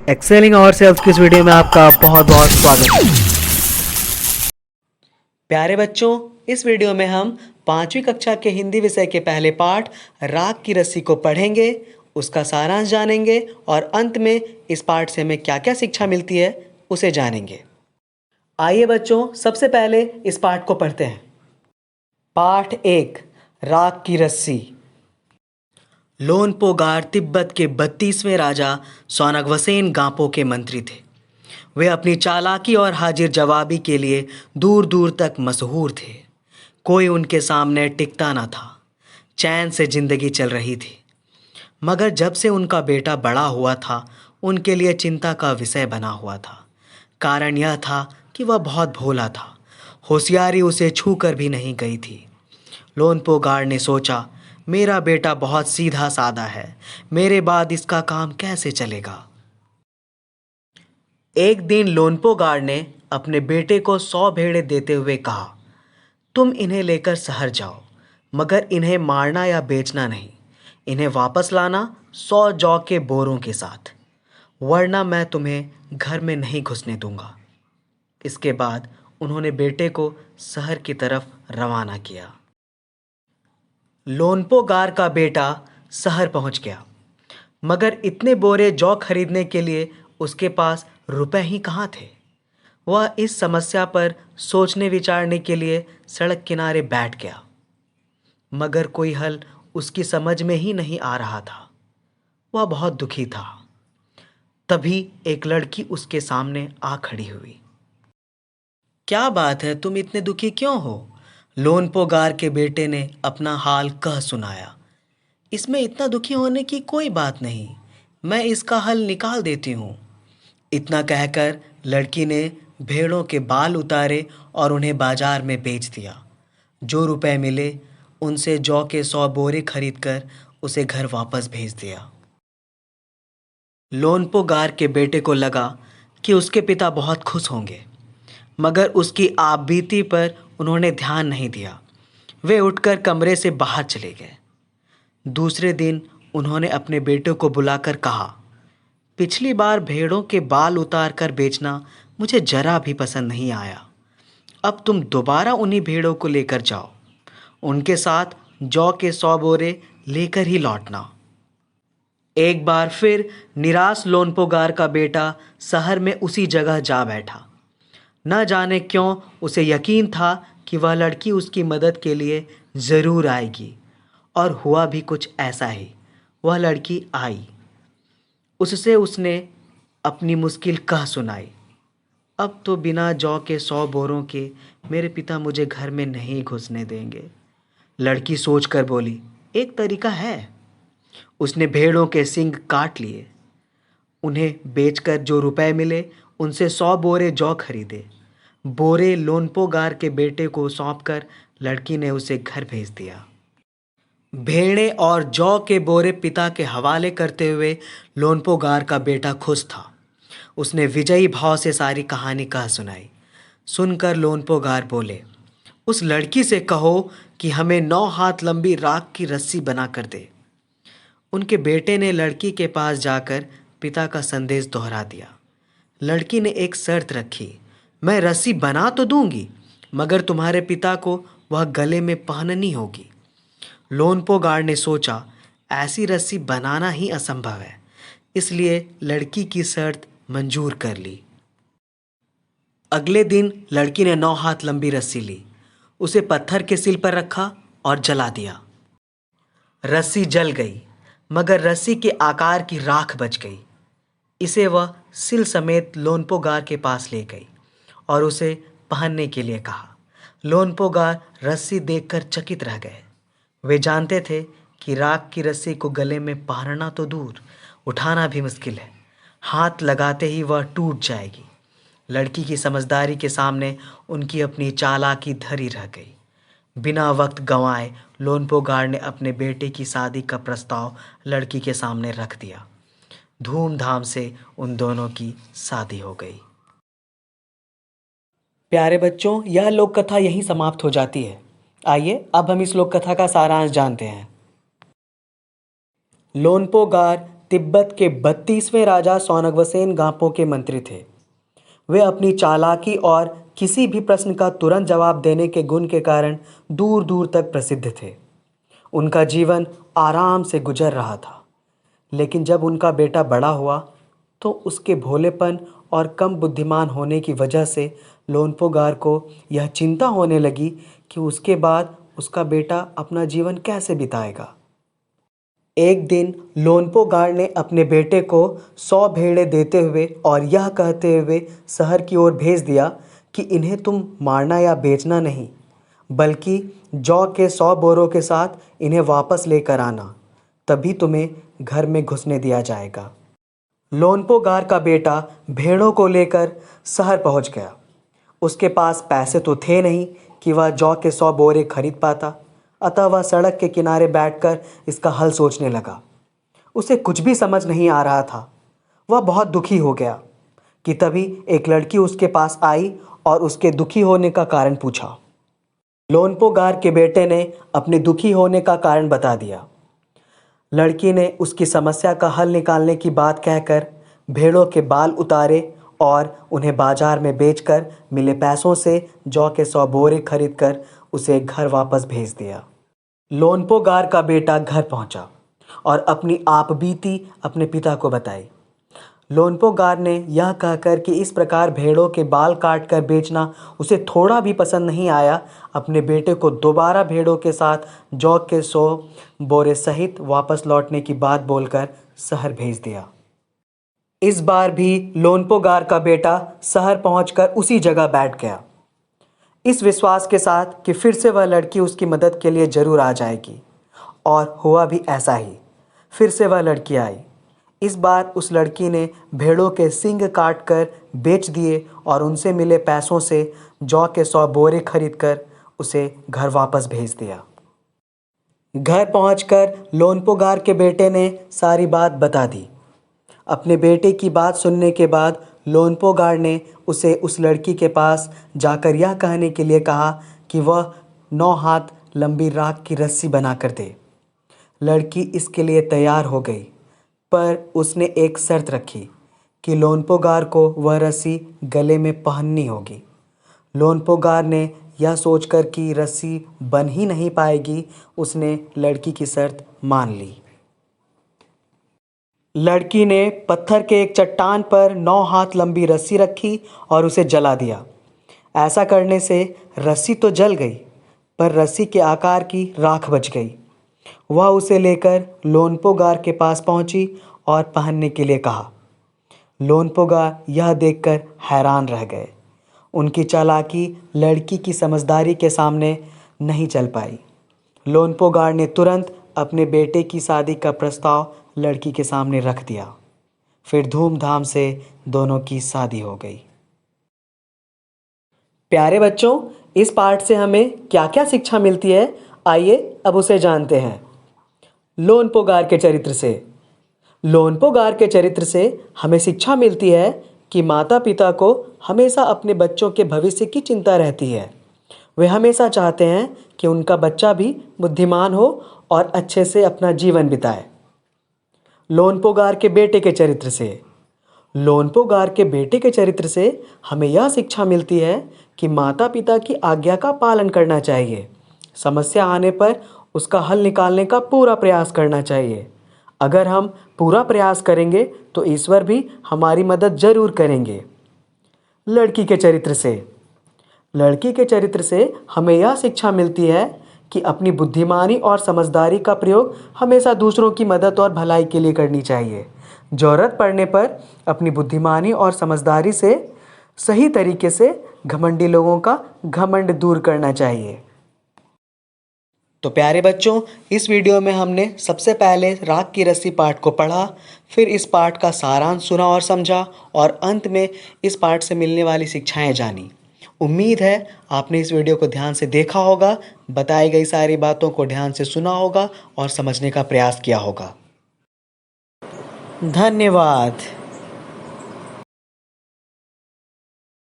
Excelling और sales की इस वीडियो में आपका बहुत बहुत स्वागत है। प्यारे बच्चों, इस वीडियो में हम 5वीं कक्षा के हिंदी विषय के पहले पाठ राग की रस्सी को पढ़ेंगे, उसका सारांश जानेंगे और अंत में इस पाठ से हमें क्या क्या शिक्षा मिलती है उसे जानेंगे। आइए बच्चों, सबसे पहले इस पाठ को पढ़ते हैं। पाठ 1, राग की रस्सी। लोनपोगार तिब्बत के 32वें राजा सोनगवसेन गांपो के मंत्री थे। वे अपनी चालाकी और हाजिर जवाबी के लिए दूर दूर तक मशहूर थे। कोई उनके सामने टिकता न था। चैन से जिंदगी चल रही थी। मगर जब से उनका बेटा बड़ा हुआ था, उनके लिए चिंता का विषय बना हुआ था। कारण यह था कि वह बहुत भोला था। होशियारी उसे छू कर भी नहीं गई थी। लोनपोगार ने सोचा, मेरा बेटा बहुत सीधा साधा है, मेरे बाद इसका काम कैसे चलेगा। एक दिन लोनपोगार ने अपने बेटे को 100 भेड़ें देते हुए कहा, तुम इन्हें लेकर शहर जाओ, मगर इन्हें मारना या बेचना नहीं। इन्हें वापस लाना 100 जौ के बोरों के साथ, वरना मैं तुम्हें घर में नहीं घुसने दूंगा। इसके बाद उन्होंने बेटे को शहर की तरफ रवाना किया। लोनपोगार का बेटा शहर पहुंच गया, मगर इतने बोरे जौ खरीदने के लिए उसके पास रुपए ही कहाँ थे। वह इस समस्या पर सोचने विचारने के लिए सड़क किनारे बैठ गया, मगर कोई हल उसकी समझ में ही नहीं आ रहा था। वह बहुत दुखी था। तभी एक लड़की उसके सामने आ खड़ी हुई। क्या बात है, तुम इतने दुखी क्यों हो? लोनपोगार के बेटे ने अपना हाल कह सुनाया। इसमें इतना दुखी होने की कोई बात नहीं, मैं इसका हल निकाल देती हूँ। इतना कहकर लड़की ने भेड़ों के बाल उतारे और उन्हें बाजार में बेच दिया। जो रुपए मिले उनसे जौ के 100 बोरे खरीदकर उसे घर वापस भेज दिया। लोनपोगार के बेटे को लगा कि उसके पिता बहुत खुश होंगे, मगर उसकी आपबीती पर उन्होंने ध्यान नहीं दिया। वे उठकर कमरे से बाहर चले गए। दूसरे दिन उन्होंने अपने बेटे को बुलाकर कहा, पिछली बार भेड़ों के बाल उतार कर बेचना मुझे जरा भी पसंद नहीं आया। अब तुम दोबारा उन्हीं भेड़ों को लेकर जाओ। उनके साथ जौ के 100 बोरे लेकर ही लौटना। एक बार फिर निराश लोनपोगार का बेटा शहर में उसी जगह जा बैठा। न जाने क्यों उसे यकीन था कि वह लड़की उसकी मदद के लिए ज़रूर आएगी, और हुआ भी कुछ ऐसा ही। वह लड़की आई। उससे उसने अपनी मुश्किल कह सुनाई। अब तो बिना जौ के 100 बोरों के मेरे पिता मुझे घर में नहीं घुसने देंगे। लड़की सोचकर बोली, एक तरीका है। उसने भेड़ों के सींग काट लिए। उन्हें बेचकर जो रुपए मिले उनसे 100 बोरे जौ खरीदे। बोरे लोनपोगार के बेटे को सौंपकर लड़की ने उसे घर भेज दिया। भेड़ें और जौ के बोरे पिता के हवाले करते हुए लोनपोगार का बेटा खुश था। उसने विजयी भाव से सारी कहानी कह सुनाई। सुनकर लोनपोगार बोले, उस लड़की से कहो कि हमें 9 हाथ लंबी राख की रस्सी बना कर दे। उनके बेटे ने लड़की के पास जाकर पिता का संदेश दोहरा दिया। लड़की ने एक शर्त रखी, मैं रस्सी बना तो दूंगी, मगर तुम्हारे पिता को वह गले में पहननी होगी। लोनपोगार ने सोचा, ऐसी रस्सी बनाना ही असंभव है, इसलिए लड़की की शर्त मंजूर कर ली। अगले दिन लड़की ने 9 हाथ लंबी रस्सी ली, उसे पत्थर के सिल पर रखा और जला दिया। रस्सी जल गई, मगर रस्सी के आकार की राख बच गई। इसे वह सिल समेत लोनपोगार के पास ले गई और उसे पहनने के लिए कहा। लोनपोगार रस्सी देखकर चकित रह गए। वे जानते थे कि राख की रस्सी को गले में पहनना तो दूर, उठाना भी मुश्किल है। हाथ लगाते ही वह टूट जाएगी। लड़की की समझदारी के सामने उनकी अपनी चालाकी धरी रह गई। बिना वक्त गंवाए लोनपोगार ने अपने बेटे की शादी का प्रस्ताव लड़की के सामने रख दिया। धूमधाम से उन दोनों की शादी हो गई। प्यारे बच्चों, यह लोक कथा यहीं समाप्त हो जाती है। आइए अब हम इस लोक कथा का सारांश जानते हैं। लोनपोगार तिब्बत के 32वें राजा सौनगवसेन गांपो के मंत्री थे। वे अपनी चालाकी और किसी भी प्रश्न का तुरंत जवाब देने के गुण के कारण दूर दूर तक प्रसिद्ध थे। उनका जीवन आराम से गुजर रहा था। लेकिन जब उनका बेटा बड़ा हुआ तो उसके भोलेपन और कम बुद्धिमान होने की वजह से लोनपोगार को यह चिंता होने लगी कि उसके बाद उसका बेटा अपना जीवन कैसे बिताएगा। एक दिन लोनपोगार ने अपने बेटे को 100 भेड़ें देते हुए और यह कहते हुए शहर की ओर भेज दिया कि इन्हें तुम मारना या बेचना नहीं, बल्कि जौ के 100 बोरों के साथ इन्हें वापस लेकर आना, तभी तुम्हें घर में घुसने दिया जाएगा। लोनपोगार का बेटा भेड़ों को लेकर शहर पहुंच गया। उसके पास पैसे तो थे नहीं कि वह जौ के 100 बोरे खरीद पाता, अतः वह सड़क के किनारे बैठकर इसका हल सोचने लगा। उसे कुछ भी समझ नहीं आ रहा था। वह बहुत दुखी हो गया कि तभी एक लड़की उसके पास आई और उसके दुखी होने का कारण पूछा। लोनपोगार के बेटे ने अपने दुखी होने का कारण बता दिया। लड़की ने उसकी समस्या का हल निकालने की बात कहकर भेड़ों के बाल उतारे और उन्हें बाजार में बेचकर मिले पैसों से जौ के 100 बोरे खरीदकर उसे घर वापस भेज दिया। लोनपोगार का बेटा घर पहुंचा और अपनी आपबीती अपने पिता को बताई। लोनपोगार ने यह कहकर कि इस प्रकार भेड़ों के बाल काट कर बेचना उसे थोड़ा भी पसंद नहीं आया, अपने बेटे को दोबारा भेड़ों के साथ जौ के 100 बोरे सहित वापस लौटने की बात बोलकर शहर भेज दिया। इस बार भी लोनपोगार का बेटा शहर पहुंचकर उसी जगह बैठ गया, इस विश्वास के साथ कि फिर से वह लड़की उसकी मदद के लिए जरूर आ जाएगी। और हुआ भी ऐसा ही। फिर से वह लड़की आई। इस बार उस लड़की ने भेड़ों के सींग काट कर बेच दिए और उनसे मिले पैसों से जौ के 100 बोरे खरीदकर उसे घर वापस भेज दिया। घर पहुंचकर लोनपोगार के बेटे ने सारी बात बता दी। अपने बेटे की बात सुनने के बाद लोनपोगार ने उसे उस लड़की के पास जाकर यह कहने के लिए कहा कि वह 9 हाथ लंबी राख की रस्सी बनाकर दे। लड़की इसके लिए तैयार हो गई, पर उसने एक शर्त रखी कि लोनपोगार को वह रस्सी गले में पहननी होगी। लोनपोगार ने यह सोचकर कि रस्सी बन ही नहीं पाएगी, उसने लड़की की शर्त मान ली। लड़की ने पत्थर के एक चट्टान पर 9 हाथ लंबी रस्सी रखी और उसे जला दिया। ऐसा करने से रस्सी तो जल गई, पर रस्सी के आकार की राख बच गई। वह उसे लेकर लोनपोगार के पास पहुंची और पहनने के लिए कहा। लोनपोगार यह देखकर हैरान रह गए। उनकी चालाकी लड़की की समझदारी के सामने नहीं चल पाई। लोनपोगार ने तुरंत अपने बेटे की शादी का प्रस्ताव लड़की के सामने रख दिया। फिर धूमधाम से दोनों की शादी हो गई। प्यारे बच्चों, इस पाठ से हमें क्या क्या शिक्षा मिलती है, आइए अब उसे जानते हैं। लोनपोगार के चरित्र से हमें शिक्षा मिलती है कि माता पिता को हमेशा अपने बच्चों के भविष्य की चिंता रहती है। वे हमेशा चाहते हैं कि उनका बच्चा भी बुद्धिमान हो और अच्छे से अपना जीवन बिताए। लोनपोगार के बेटे के चरित्र से हमें यह शिक्षा मिलती है कि माता पिता की आज्ञा का पालन करना चाहिए। समस्या आने पर उसका हल निकालने का पूरा प्रयास करना चाहिए। अगर हम पूरा प्रयास करेंगे तो ईश्वर भी हमारी मदद जरूर करेंगे। लड़की के चरित्र से हमें यह शिक्षा मिलती है कि अपनी बुद्धिमानी और समझदारी का प्रयोग हमेशा दूसरों की मदद और भलाई के लिए करनी चाहिए। ज़रूरत पड़ने पर अपनी बुद्धिमानी और समझदारी से सही तरीके से घमंडी लोगों का घमंड दूर करना चाहिए। तो प्यारे बच्चों, इस वीडियो में हमने सबसे पहले राख की रस्सी पाठ को पढ़ा, फिर इस पाठ का सारांश सुना और समझा, और अंत में इस पाठ से मिलने वाली शिक्षाएं जानी। उम्मीद है आपने इस वीडियो को ध्यान से देखा होगा, बताई गई सारी बातों को ध्यान से सुना होगा और समझने का प्रयास किया होगा। धन्यवाद।